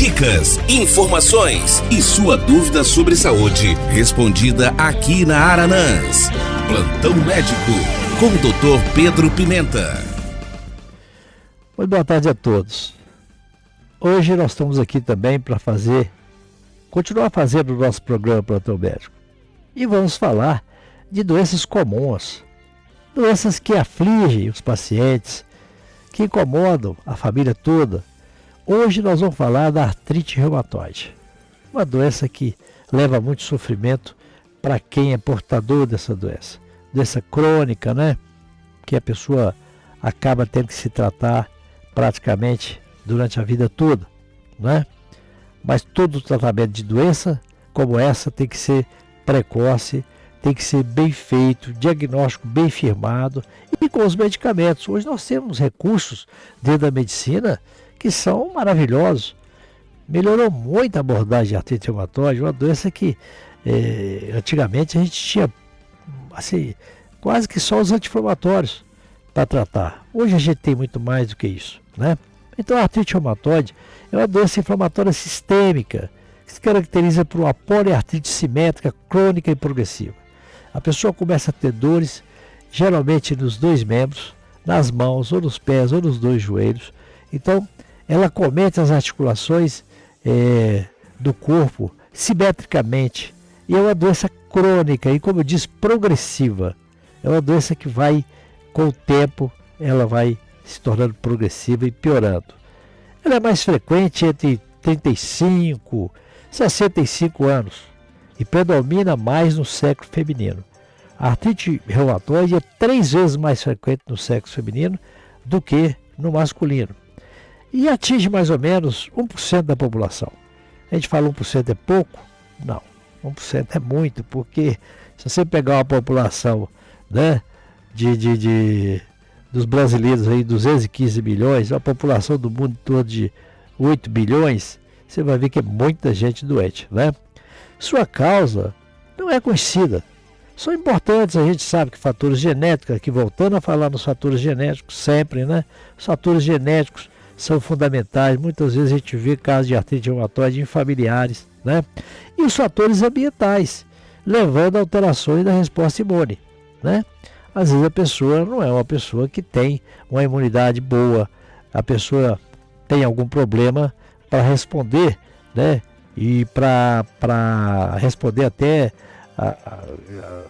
Dicas, informações e sua dúvida sobre saúde respondida aqui na Aranãs. Plantão Médico com o Dr. Pedro Pimenta. Muito boa tarde a todos. Hoje nós estamos aqui também para continuar fazendo o nosso programa Plantão Médico. E vamos falar de doenças comuns, doenças que afligem os pacientes, que incomodam a família toda. Hoje nós vamos falar da artrite reumatoide, uma doença que leva muito sofrimento para quem é portador dessa doença crônica, né? Que a pessoa acaba tendo que se tratar praticamente durante a vida toda, né? Mas todo tratamento de doença como essa tem que ser precoce, tem que ser bem feito, diagnóstico bem firmado e com os medicamentos. Hoje nós temos recursos dentro da medicina que são maravilhosos. Melhorou muito a abordagem de artrite reumatoide, uma doença que antigamente a gente tinha assim, quase que só os anti-inflamatórios para tratar. Hoje a gente tem muito mais do que isso, né? Então a artrite reumatoide é uma doença inflamatória sistêmica que se caracteriza por uma poliartrite simétrica, crônica e progressiva. A pessoa começa a ter dores, geralmente nos dois membros, nas mãos, ou nos pés, ou nos dois joelhos. Então, ela comete as articulações do corpo simetricamente. E é uma doença crônica e, como eu disse, progressiva. É uma doença que vai, com o tempo, ela vai se tornando progressiva e piorando. Ela é mais frequente entre 35 e 65 anos e predomina mais no sexo feminino. A artrite reumatoide é 3 vezes mais frequente no sexo feminino do que no masculino. E atinge mais ou menos 1% da população. A gente fala 1% é pouco? Não, 1% é muito, porque se você pegar uma população, né, dos brasileiros aí, 215 milhões, a população do mundo todo de 8 bilhões, você vai ver que é muita gente doente, né? Sua causa não é conhecida. São importantes, a gente sabe que fatores genéticos, aqui voltando a falar nos fatores genéticos sempre, né? Os fatores genéticos são fundamentais. Muitas vezes a gente vê casos de artrite reumatoide em familiares, né? E os fatores ambientais, levando a alterações da resposta imune, né? Às vezes a pessoa não é uma pessoa que tem uma imunidade boa, a pessoa tem algum problema para responder, né? E para responder até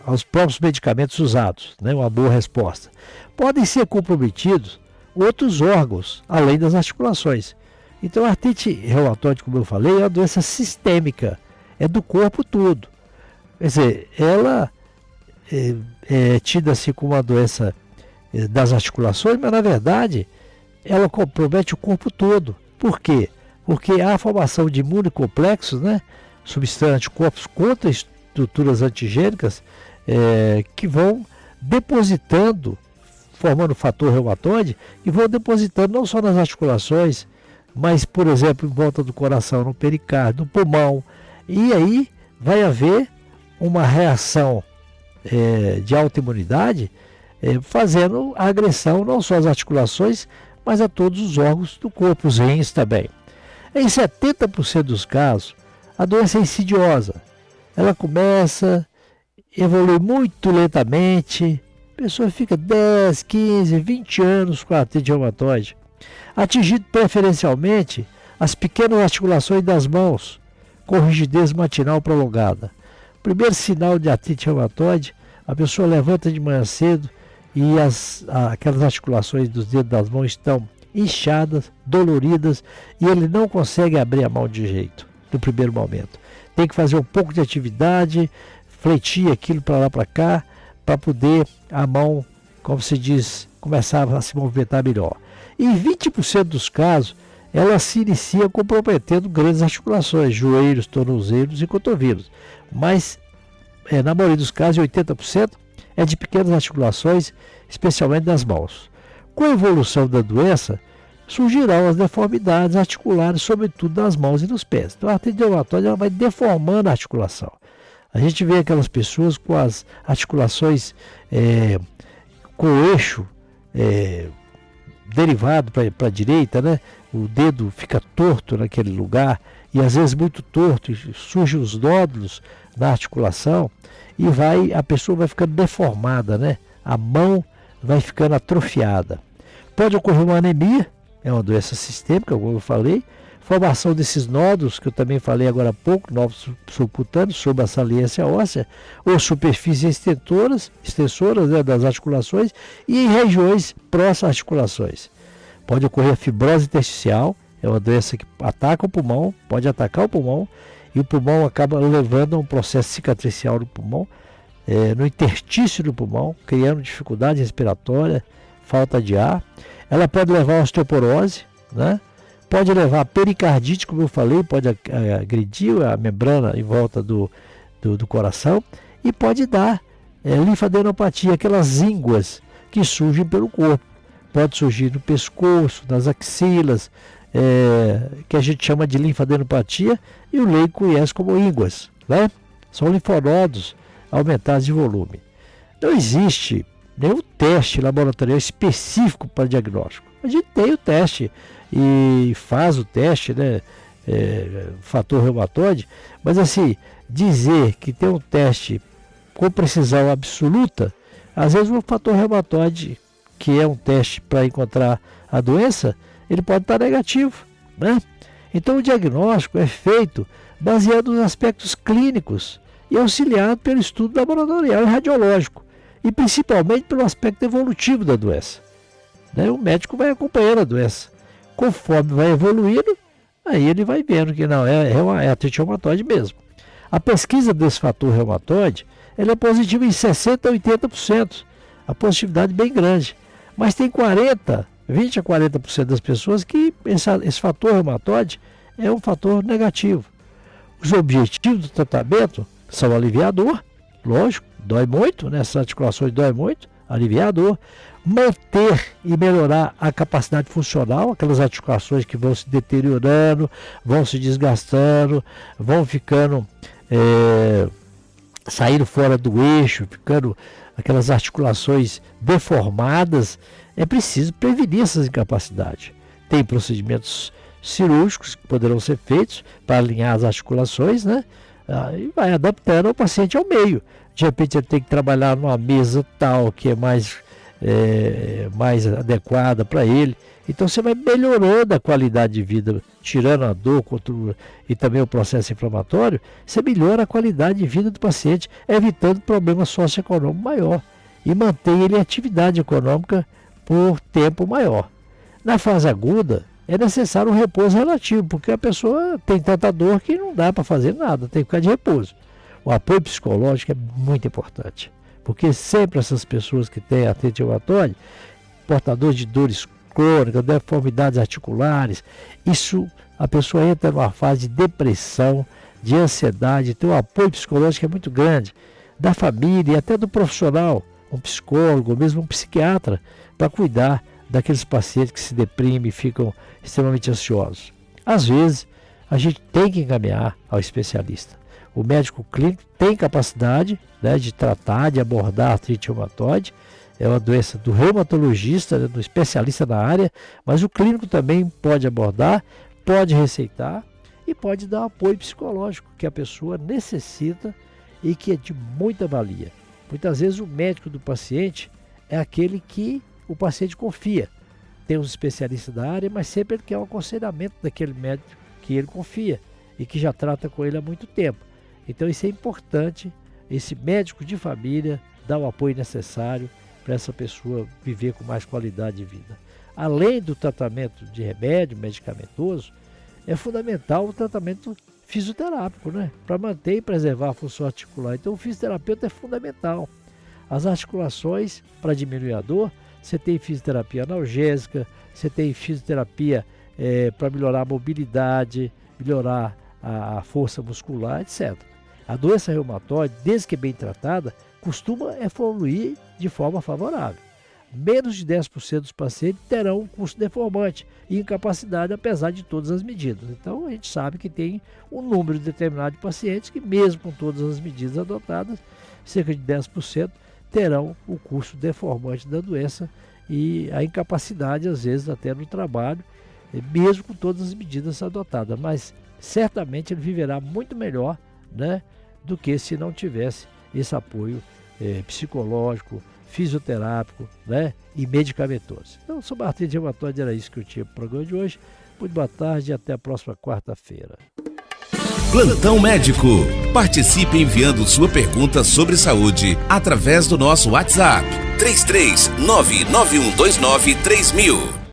aos próprios medicamentos usados, né? Uma boa resposta. Podem ser comprometidos outros órgãos, além das articulações. Então a artrite reumatoide, como eu falei, é uma doença sistêmica, é do corpo todo. Quer dizer, ela é tida assim como uma doença das articulações, mas na verdade ela compromete o corpo todo. Por quê? Porque há a formação de imunocomplexos, né? Substâncias, anticorpos contra estruturas antigênicas que vão depositando, formando fator reumatoide, e vão depositando não só nas articulações, mas, por exemplo, em volta do coração, no pericárdio, no pulmão. E aí vai haver uma reação de autoimunidade, fazendo a agressão não só às articulações, mas a todos os órgãos do corpo, os rins também. Em 70% dos casos, a doença é insidiosa. Ela começa, evolui muito lentamente, a pessoa fica 10, 15, 20 anos com a artrite reumatoide, atingindo preferencialmente as pequenas articulações das mãos, com rigidez matinal prolongada. Primeiro sinal de artrite reumatoide, a pessoa levanta de manhã cedo e aquelas articulações dos dedos das mãos estão inchadas, doloridas, e ele não consegue abrir a mão de jeito no primeiro momento. Tem que fazer um pouco de atividade, fletir aquilo para lá para cá, para poder a mão, como se diz, começar a se movimentar melhor. E em 20% dos casos, ela se inicia comprometendo grandes articulações, joelhos, tornozelos e cotovelos. Mas, na maioria dos casos, 80%, é de pequenas articulações, especialmente das mãos. Com a evolução da doença, surgirão as deformidades articulares, sobretudo nas mãos e nos pés. Então a artrite reumatoide ela vai deformando a articulação. A gente vê aquelas pessoas com as articulações com o eixo derivado para a direita, né? O dedo fica torto naquele lugar e às vezes muito torto, e surgem os nódulos na articulação e a pessoa vai ficando deformada, né? A mão vai ficando atrofiada. Pode ocorrer uma anemia, é uma doença sistêmica, como eu falei, formação desses nódulos, que eu também falei agora há pouco, nódulos subcutâneos, sob a saliência óssea, ou superfícies extensoras, né, das articulações, e em regiões próximas às articulações. Pode ocorrer fibrose intersticial, é uma doença que ataca o pulmão, pode atacar o pulmão, e o pulmão acaba levando a um processo cicatricial no pulmão, no interstício do pulmão, criando dificuldade respiratória, falta de ar. Ela pode levar a osteoporose, né? Pode levar a pericardite, como eu falei, pode agredir a membrana em volta do coração e pode dar linfadenopatia, aquelas ínguas que surgem pelo corpo. Pode surgir no pescoço, nas axilas, que a gente chama de linfadenopatia e o leigo conhece como ínguas, né? São linfonodos aumentados de volume. Não existe nenhum teste laboratorial específico para diagnóstico. A gente tem o teste e faz o teste, né? Fator reumatoide, mas assim, dizer que tem um teste com precisão absoluta, às vezes o fator reumatoide, que é um teste para encontrar a doença, ele pode estar negativo, né? Então o diagnóstico é feito baseado nos aspectos clínicos e auxiliado pelo estudo laboratorial e radiológico, e principalmente pelo aspecto evolutivo da doença, né? O médico vai acompanhando a doença. Conforme vai evoluindo, aí ele vai vendo que não, é artrite reumatoide mesmo. A pesquisa desse fator reumatoide, ela é positiva em 60% a 80%, a positividade bem grande. Mas tem 20% a 40% das pessoas que esse fator reumatoide é um fator negativo. Os objetivos do tratamento são aliviar a dor, lógico, dói muito, né? Essas articulações doem muito, aliviar a dor, manter e melhorar a capacidade funcional, aquelas articulações que vão se deteriorando, vão se desgastando, vão ficando, saindo fora do eixo, ficando aquelas articulações deformadas. É preciso prevenir essas incapacidades. Tem procedimentos cirúrgicos que poderão ser feitos para alinhar as articulações, né? E vai adaptando o paciente ao meio. De repente ele tem que trabalhar numa mesa tal que é mais adequada para ele. Então você vai melhorando a qualidade de vida, tirando a dor e também o processo inflamatório, você melhora a qualidade de vida do paciente, evitando problema socioeconômico maior e mantém ele em atividade econômica por tempo maior. Na fase aguda, é necessário um repouso relativo, porque a pessoa tem tanta dor que não dá para fazer nada, tem que ficar de repouso. O apoio psicológico é muito importante, porque sempre essas pessoas que têm artrite reumatoide, portadores de dores crônicas, deformidades articulares, a pessoa entra numa fase de depressão, de ansiedade, tem um apoio psicológico que é muito grande, da família e até do profissional, um psicólogo, ou mesmo um psiquiatra, para cuidar daqueles pacientes que se deprimem e ficam extremamente ansiosos. Às vezes, a gente tem que encaminhar ao especialista. O médico clínico tem capacidade, né, de tratar, de abordar a artrite reumatoide. É uma doença do reumatologista, né, do especialista na área, mas o clínico também pode abordar, pode receitar e pode dar apoio psicológico que a pessoa necessita e que é de muita valia. Muitas vezes o médico do paciente é aquele que o paciente confia. Tem os especialistas da área, mas sempre ele quer um aconselhamento daquele médico que ele confia e que já trata com ele há muito tempo. Então isso é importante, esse médico de família dá o apoio necessário para essa pessoa viver com mais qualidade de vida. Além do tratamento de remédio medicamentoso, é fundamental o tratamento fisioterápico, né? Para manter e preservar a função articular. Então o fisioterapeuta é fundamental. As articulações, para diminuir a dor, você tem fisioterapia analgésica, você tem fisioterapia para melhorar a mobilidade, melhorar a força muscular, etc. A doença reumatoide, desde que bem tratada, costuma evoluir de forma favorável. Menos de 10% dos pacientes terão um curso deformante e incapacidade, apesar de todas as medidas. Então, a gente sabe que tem um número determinado de pacientes que, mesmo com todas as medidas adotadas, cerca de 10% terão o curso deformante da doença e a incapacidade, às vezes, até no trabalho, mesmo com todas as medidas adotadas. Mas certamente ele viverá muito melhor, né, do que se não tivesse esse apoio psicológico, fisioterápico, né, e medicamentoso. Então, sobre a artrite reumatoide, era isso que eu tinha para o programa de hoje. Muito boa tarde e até a próxima quarta-feira. Plantão Médico. Participe enviando sua pergunta sobre saúde através do nosso WhatsApp 33991293000.